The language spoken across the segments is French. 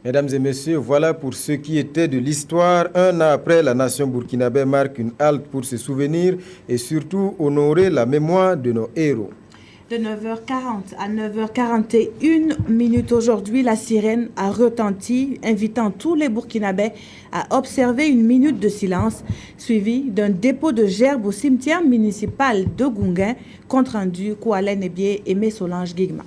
Mesdames et messieurs, voilà pour ce qui était de l'histoire. Un an après, la nation burkinabé marque une halte pour se souvenir et surtout honorer la mémoire de nos héros. De 9h40 à 9h41 aujourd'hui, la sirène a retenti, invitant tous les Burkinabés à observer une minute de silence, suivie d'un dépôt de gerbes au cimetière municipal de Gounguin, compte rendu Koualé Nebié et Solange Guigma.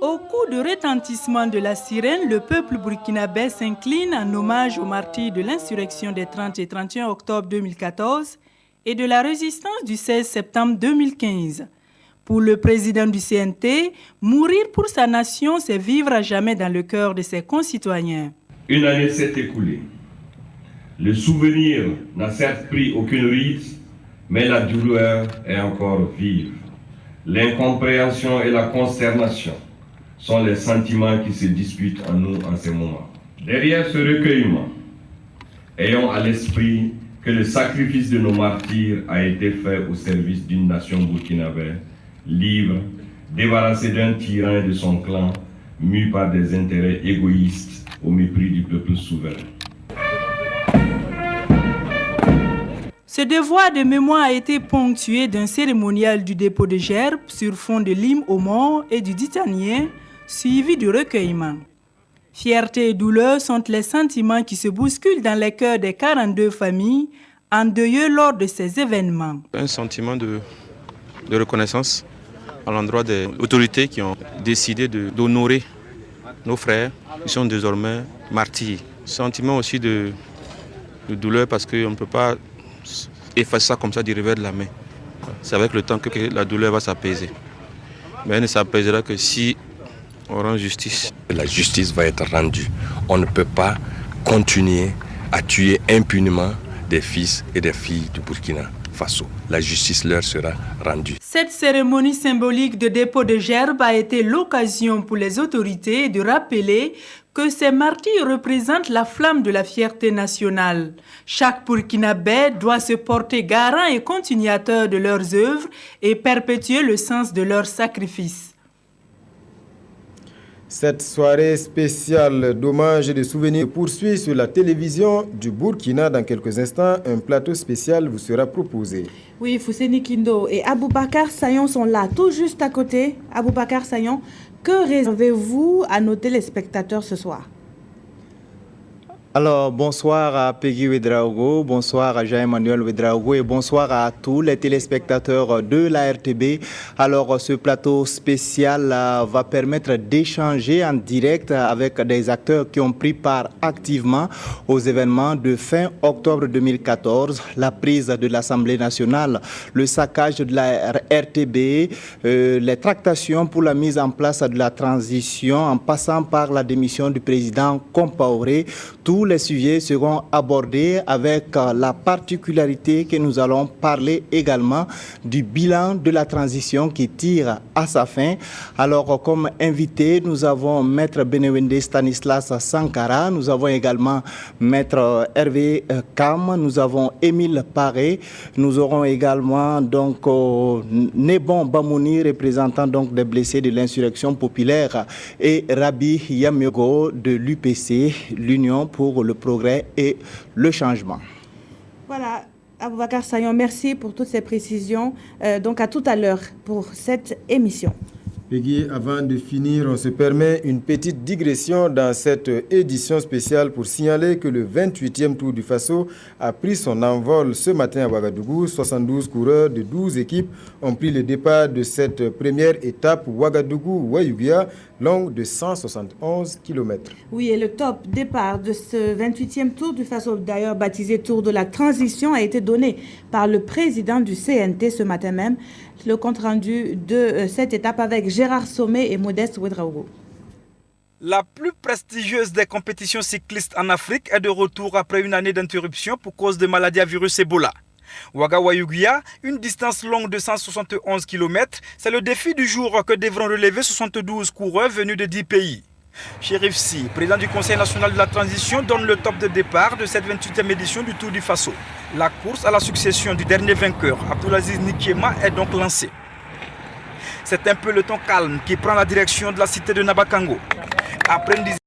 Au coup de retentissement de la sirène, le peuple burkinabé s'incline en hommage aux martyrs de l'insurrection des 30 et 31 octobre 2014 et de la résistance du 16 septembre 2015. Pour le président du CNT, mourir pour sa nation, c'est vivre à jamais dans le cœur de ses concitoyens. Une année s'est écoulée. Le souvenir n'a certes pris aucune ride, mais la douleur est encore vive. L'incompréhension et la consternation sont les sentiments qui se disputent en nous en ces moments. Derrière ce recueillement, ayons à l'esprit que le sacrifice de nos martyrs a été fait au service d'une nation burkinabé, libre, débarrassée d'un tyran et de son clan, mû par des intérêts égoïstes au mépris du peuple souverain. Ce devoir de mémoire a été ponctué d'un cérémonial du dépôt de gerbes sur fond de l'hymne aux morts et du titanien, suivi du recueillement. Fierté et douleur sont les sentiments qui se bousculent dans les cœurs des 42 familles endeuillées lors de ces événements. Un sentiment de reconnaissance à l'endroit des autorités qui ont décidé d'honorer nos frères qui sont désormais martyrs. Sentiment aussi de douleur parce qu'on ne peut pas effacer ça comme ça du revers de la main. C'est avec le temps que la douleur va s'apaiser. Mais elle ne s'apaisera que si on rend justice. La justice va être rendue. On ne peut pas continuer à tuer impunément des fils et des filles du Burkina Faso. La justice leur sera rendue. Cette cérémonie symbolique de dépôt de gerbes a été l'occasion pour les autorités de rappeler que ces martyrs représentent la flamme de la fierté nationale. Chaque Burkinabé doit se porter garant et continuateur de leurs œuvres et perpétuer le sens de leur sacrifice. Cette soirée spéciale d'hommage et de souvenirs poursuit sur la télévision du Burkina. Dans quelques instants, un plateau spécial vous sera proposé. Oui, Fousseni Kindo et Aboubakar Sayon sont là, tout juste à côté. Aboubakar Sayon, que réservez-vous à nos téléspectateurs ce soir? Alors, bonsoir à Peggy Ouedraogo, bonsoir à Jean-Emmanuel Ouedraogo et bonsoir à tous les téléspectateurs de la RTB. Alors, ce plateau spécial va permettre d'échanger en direct avec des acteurs qui ont pris part activement aux événements de fin octobre 2014, la prise de l'Assemblée nationale, le saccage de la RTB, les tractations pour la mise en place de la transition en passant par la démission du président Compaoré. Tous les sujets seront abordés avec la particularité que nous allons parler également du bilan de la transition qui tire à sa fin. Alors, comme invité, nous avons Maître Benewende Stanislas Sankara, nous avons également Maître Hervé Kam, nous avons Émile Paré, nous aurons également donc Nebon Bamouni, représentant donc des blessés de l'insurrection populaire, et Rabi Yamiogo de l'UPC, l'Union pour le progrès et le changement. Voilà, Aboubakar Sayon, merci pour toutes ces précisions. Donc à tout à l'heure pour cette émission. Peggy, avant de finir, on se permet une petite digression dans cette édition spéciale pour signaler que le 28e Tour du Faso a pris son envol ce matin à Ouagadougou. 72 coureurs de 12 équipes ont pris le départ de cette première étape Ouagadougou-Wayouguia, longue de 171 km. Oui, et le top départ de ce 28e Tour du Faso, d'ailleurs baptisé Tour de la Transition, a été donné par le président du CNT ce matin même. Le compte-rendu de cette étape avec Gérard Sommet et Modeste Ouedraogo. La plus prestigieuse des compétitions cyclistes en Afrique est de retour après une année d'interruption pour cause de maladie à virus Ebola. Ouaga-Wayouguia, une distance longue de 171 km, c'est le défi du jour que devront relever 72 coureurs venus de 10 pays. Chérif Si, président du Conseil national de la transition, donne le top de départ de cette 28e édition du Tour du Faso. La course à la succession du dernier vainqueur, Abdoulaziz Nikiema, est donc lancée. C'est un peu le temps calme qui prend la direction de la cité de Nabakango. après une dizaine